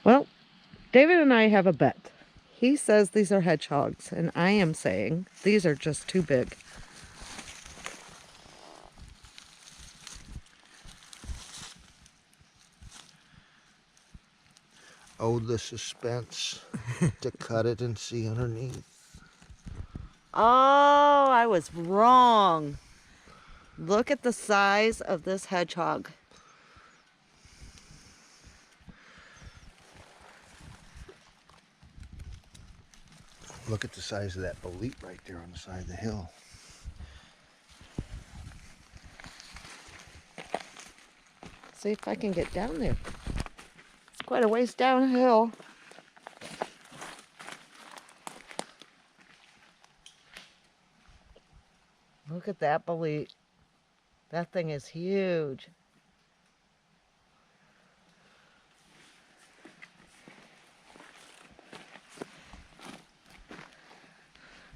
Well, David and I have a bet. He says these are hedgehogs, and I am saying these are just too big. Oh, the suspense to cut it and see underneath. Oh, I was wrong. Look at the size of this hedgehog. Look at the size of that bolete right there on the side of the hill. See if I can get down there. It's quite a ways downhill. Look at that bolete. That thing is huge.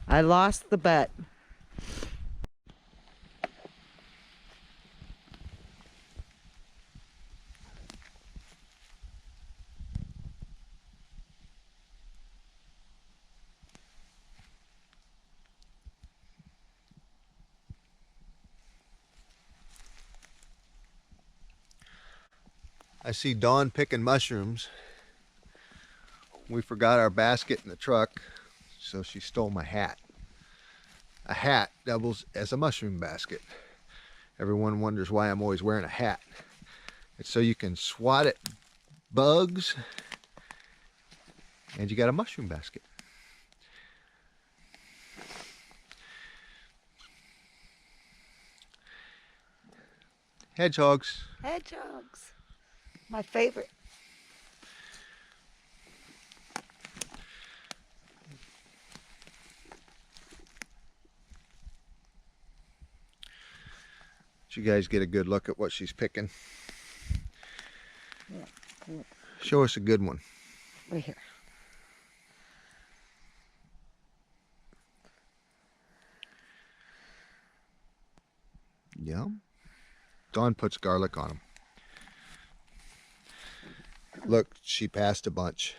I lost the bet. I see Dawn picking mushrooms. We forgot our basket in the truck, so she stole my hat. A hat doubles as a mushroom basket. Everyone wonders why I'm always wearing a hat. It's so you can swat at bugs, and you got a mushroom basket. Hedgehogs. Hedgehogs. My favorite. Did you guys get a good look at what she's picking? Yeah. Show us a good one. Right here. Yeah. Dawn puts garlic on them. Look, she passed a bunch.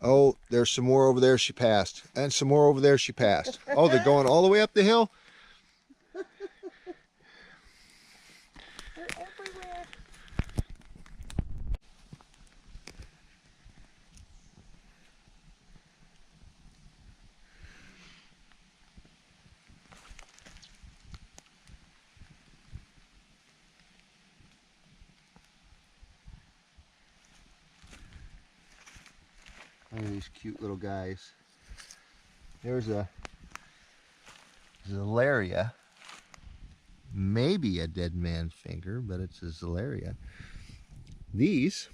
Oh, there's some more over there she passed. And some more over there she passed. Oh, they're going all the way up the hill? They're everywhere. Look at these cute little guys. There's a Zalaria. Maybe a dead man's finger, but it's a Zalaria. These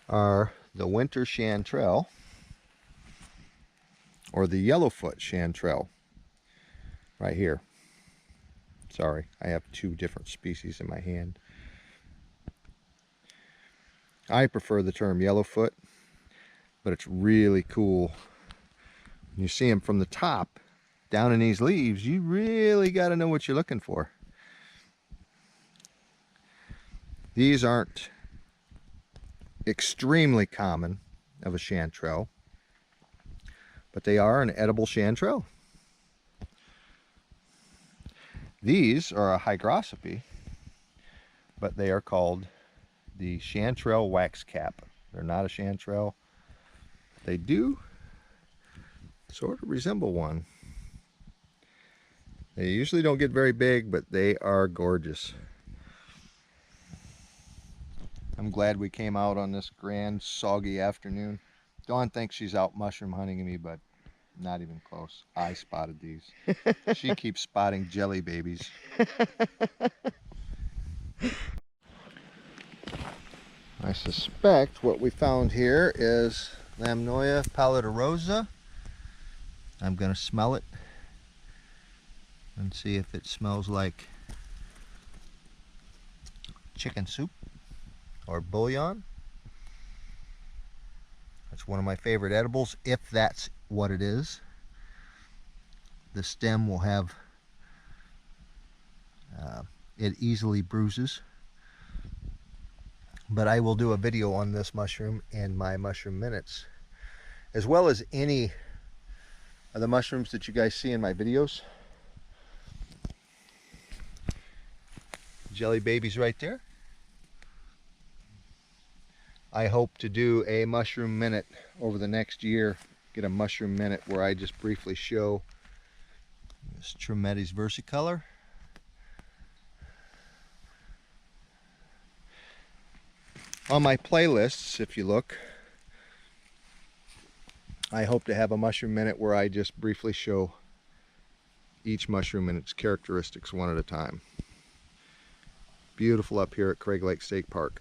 are the winter chanterelle, or the yellowfoot chanterelle, right here. Sorry, I have two different species in my hand. I prefer the term yellowfoot, but it's really cool. You see them from the top down in these leaves. You really got to know what you're looking for. These aren't extremely common of a chanterelle, but they are an edible chanterelle. These are a hygroscopy, but they are called the chanterelle waxcap. They're not a chanterelle. They do sort of resemble one. They usually don't get very big, but they are gorgeous. I'm glad we came out on this grand soggy afternoon. Dawn thinks she's out mushroom hunting me, but not even close. I spotted these. She keeps spotting jelly babies. I suspect what we found here is Lamnoia pallidarosa. I'm going to smell it and see if it smells like chicken soup or bouillon. That's one of my favorite edibles, if that's what it is. The stem will have, it easily bruises. But I will do a video on this mushroom in my mushroom minutes, as well as any of the mushrooms that you guys see in my videos. Jelly babies right there. I hope to do a mushroom minute over the next year. Get a mushroom minute where I just briefly show this Trametes versicolor. On my playlists, if you look, I hope to have a mushroom minute where I just briefly show each mushroom and its characteristics one at a time. Beautiful up here at Craig Lake State Park.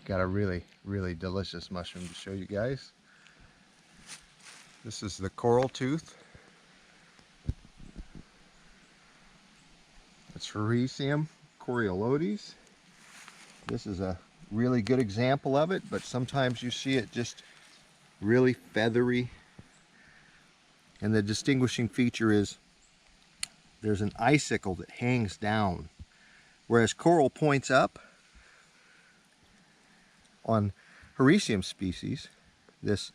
Got a really, really delicious mushroom to show you guys. This is the coral tooth. It's Hericium coriolotes. This is a really good example of it, but sometimes you see it just really feathery. And the distinguishing feature is there's an icicle that hangs down, whereas coral points up. On Hericium species, this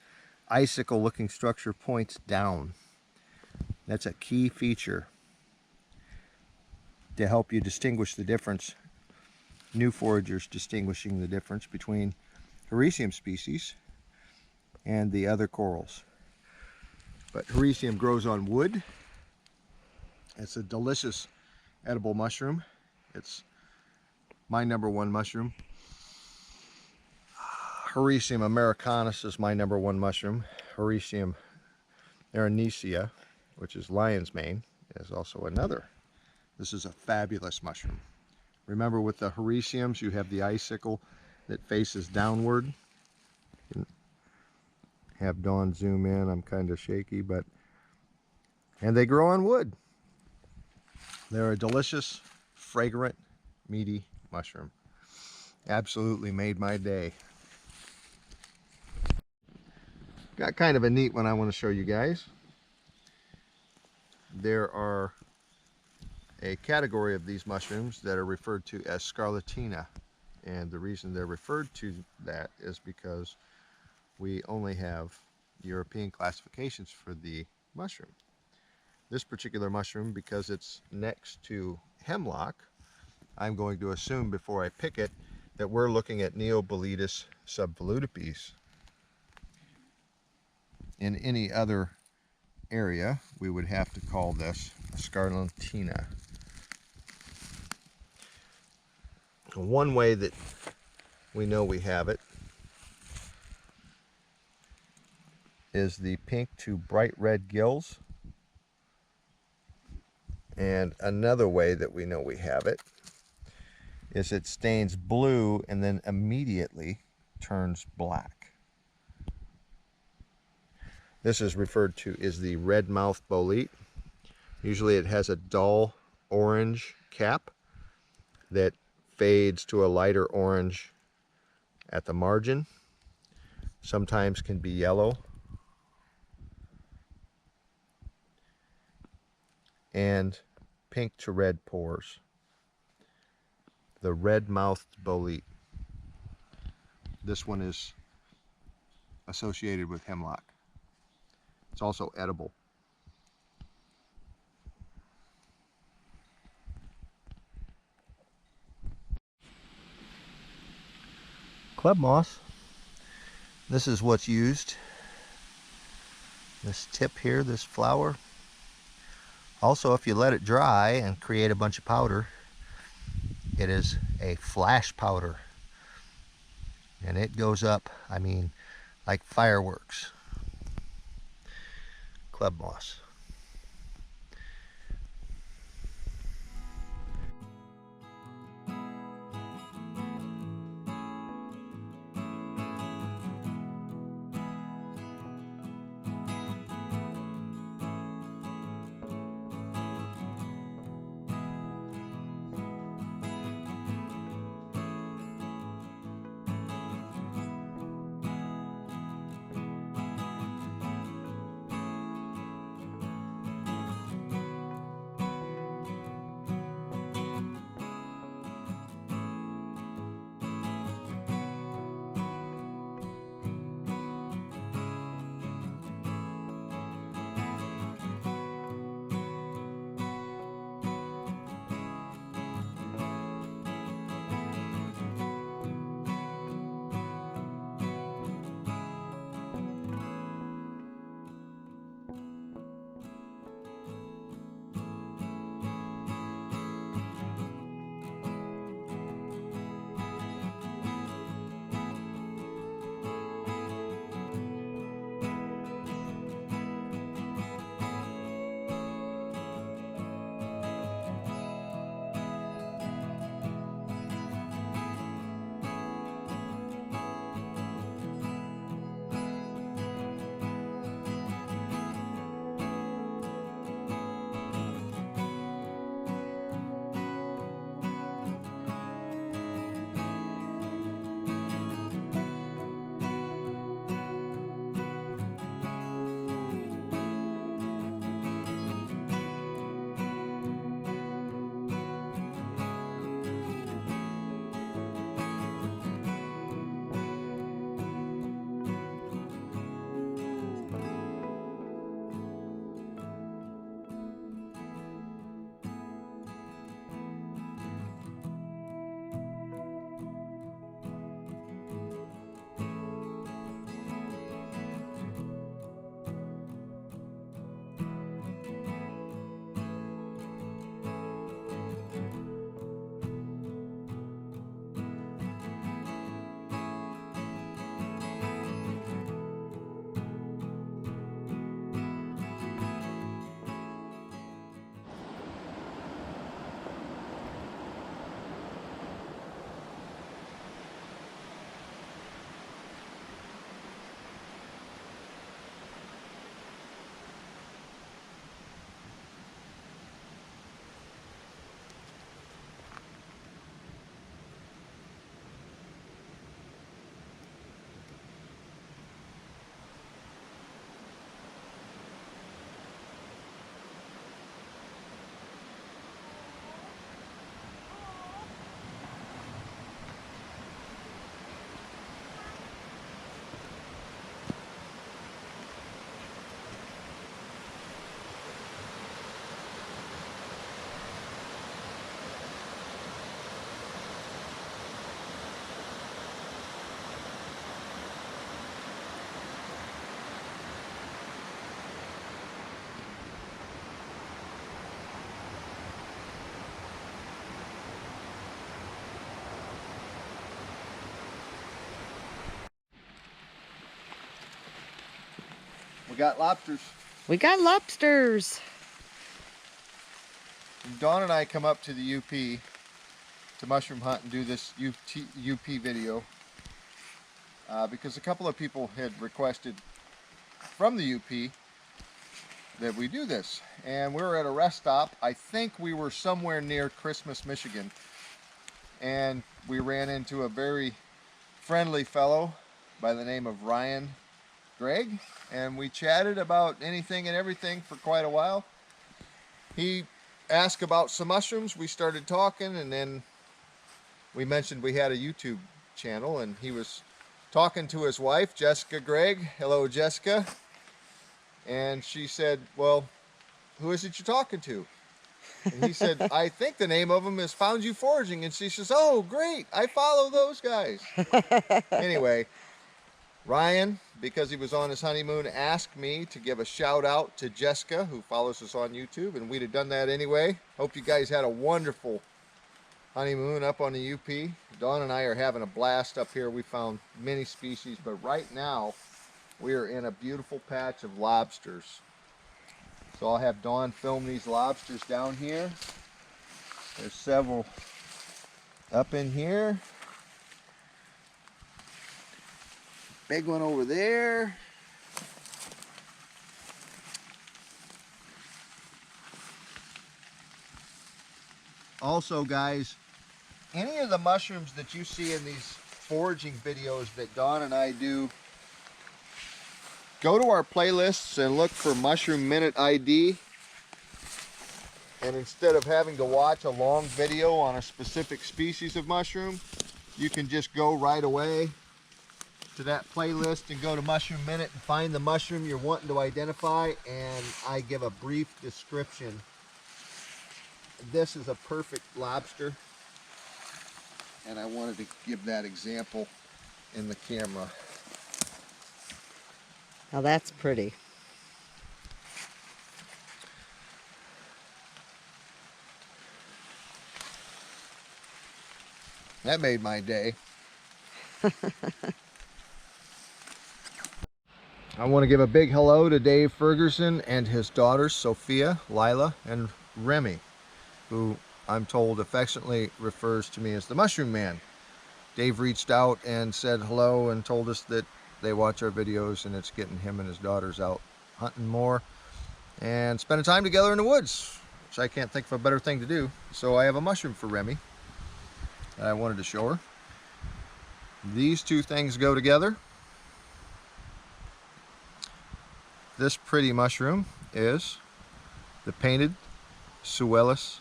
icicle looking structure points down. That's a key feature to help you distinguish the difference, new foragers distinguishing the difference between Hericium species and the other corals. But Hericium grows on wood. It's a delicious edible mushroom. It's my #1 mushroom. Hericium americanus is my #1 mushroom. Hericium arenisea, which is lion's mane, is also another. This is a fabulous mushroom. Remember, with the Hericiums, you have the icicle that faces downward. Have Dawn zoom in. I'm kind of shaky, but and they grow on wood. They're a delicious, fragrant, meaty mushroom. Absolutely made my day. Got kind of a neat one I want to show you guys. There are a category of these mushrooms that are referred to as scarlatina, and the reason they're referred to that is because we only have European classifications for the mushroom. This particular mushroom, because it's next to hemlock, I'm going to assume before I pick it that we're looking at Neoboletus subvolutipes. In any other area, we would have to call this scarlatina. One way that we know we have it is the pink to bright red gills. And another way that we know we have it is it stains blue and then immediately turns black. This is referred to as the red-mouthed bolete. Usually it has a dull orange cap that fades to a lighter orange at the margin. Sometimes can be yellow. And pink to red pores. The red-mouthed bolete. This one is associated with hemlock. It's also edible. Club moss. This is what's used. This tip here, this flower. Also, if you let it dry and create a bunch of powder, it is a flash powder. And it goes up, I mean, like fireworks. Club moss. got lobsters. We got lobsters. Dawn and I come up to the UP to mushroom hunt and do this UP video because a couple of people had requested from the UP that we do this. And we were at a rest stop. I think we were somewhere near Christmas, Michigan. And we ran into a very friendly fellow by the name of Ryan Gregg. And we chatted about anything and everything for quite a while. He asked about some mushrooms. We started talking, and then we mentioned we had a YouTube channel, and he was talking to his wife, Jessica Gregg. Hello, Jessica. And she said, well, who is it you're talking to? And he said, I think the name of them is Found You Foraging. And she says, oh, great, I follow those guys. Anyway, Ryan, because he was on his honeymoon, asked me to give a shout out to Jessica, who follows us on YouTube, and we'd have done that anyway. Hope you guys had a wonderful honeymoon up on the UP. Dawn and I are having a blast up here. We found many species, but right now we are in a beautiful patch of lobsters. So I'll have Dawn film these lobsters down here. There's several up in here. Big one over there. Also, guys, any of the mushrooms that you see in these foraging videos that Dawn and I do, go to our playlists and look for Mushroom Minute ID. And instead of having to watch a long video on a specific species of mushroom, you can just go right away to that playlist and go to Mushroom Minute and find the mushroom you're wanting to identify, and I give a brief description. This is a perfect lobster, and I wanted to give that example in the camera. Now that's pretty. That made my day. I want to give a big hello to Dave Ferguson and his daughters, Sophia, Lila, and Remy, who I'm told affectionately refers to me as the Mushroom Man. Dave reached out and said hello and told us that they watch our videos and it's getting him and his daughters out hunting more and spending time together in the woods, which I can't think of a better thing to do. So I have a mushroom for Remy that I wanted to show her. These two things go together. This pretty mushroom is the painted Suellus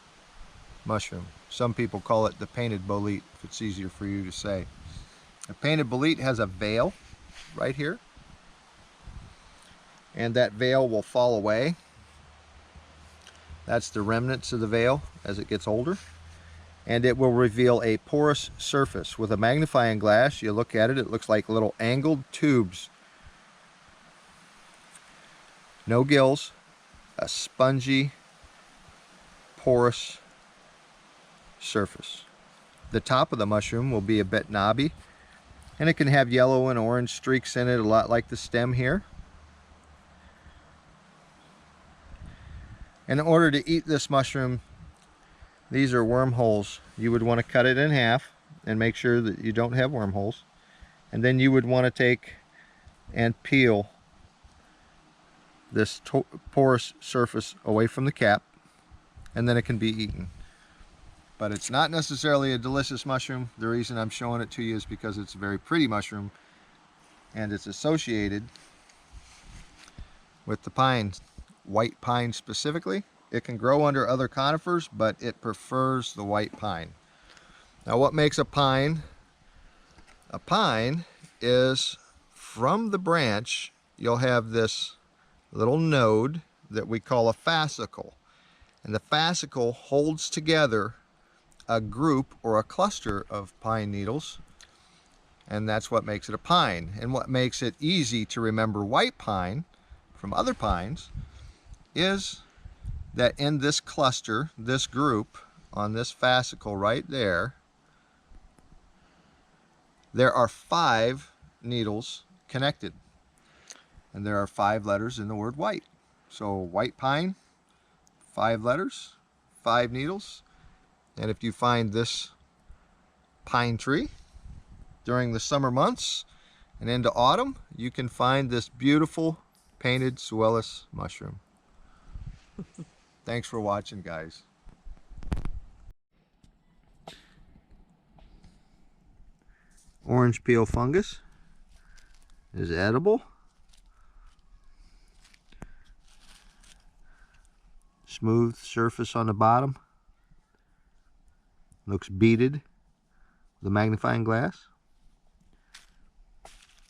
mushroom. Some people call it the painted bolete, if it's easier for you to say. The painted bolete has a veil right here, and that veil will fall away. That's the remnants of the veil as it gets older, and it will reveal a porous surface. With a magnifying glass, you look at it, it looks like little angled tubes. No gills, a spongy, porous surface. The top of the mushroom will be a bit knobby, and it can have yellow and orange streaks in it, a lot like the stem here. In order to eat this mushroom, these are wormholes. You would want to cut it in half and make sure that you don't have wormholes. And then you would want to take and peel this porous surface away from the cap, and then it can be eaten. But it's not necessarily a delicious mushroom. The reason I'm showing it to you is because it's a very pretty mushroom, and it's associated with the pine, white pine specifically. It can grow under other conifers, but it prefers the white pine. Now, what makes a pine? A pine is, from the branch, you'll have this little node that we call a fascicle. And the fascicle holds together a group or a cluster of pine needles, and that's what makes it a pine. And what makes it easy to remember white pine from other pines is that in this cluster, this group on this fascicle right there, there are 5 needles connected. And there are 5 letters in the word white. So white pine, 5 letters, 5 needles. And if you find this pine tree during the summer months and into autumn, you can find this beautiful painted Suellus mushroom. Thanks for watching, guys. Orange peel fungus is edible. Smooth surface on the bottom. Looks beaded with a magnifying glass.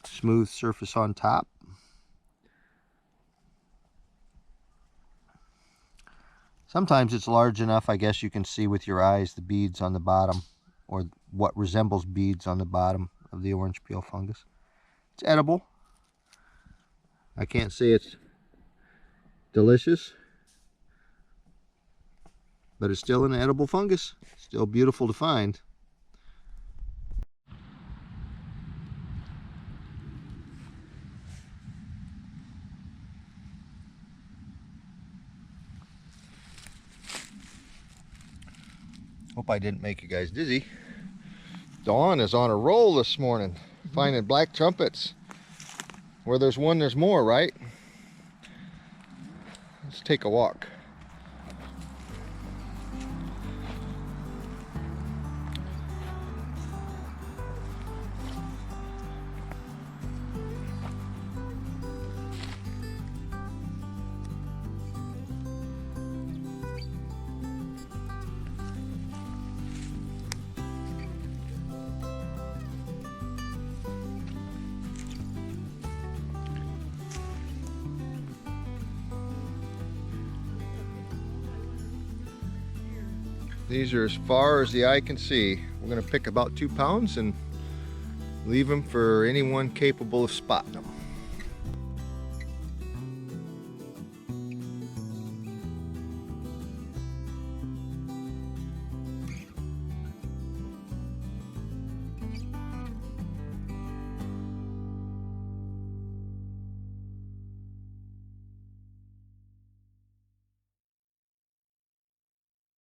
Smooth surface on top. Sometimes it's large enough, I guess you can see with your eyes the beads on the bottom, or what resembles beads on the bottom of the orange peel fungus. It's edible. I can't say it's delicious, but it's still an edible fungus. Still beautiful to find. Hope I didn't make you guys dizzy. Dawn is on a roll this morning, finding black trumpets. Where there's one, there's more, right? Let's take a walk. These are as far as the eye can see. We're going to pick about 2 pounds and leave them for anyone capable of spotting them.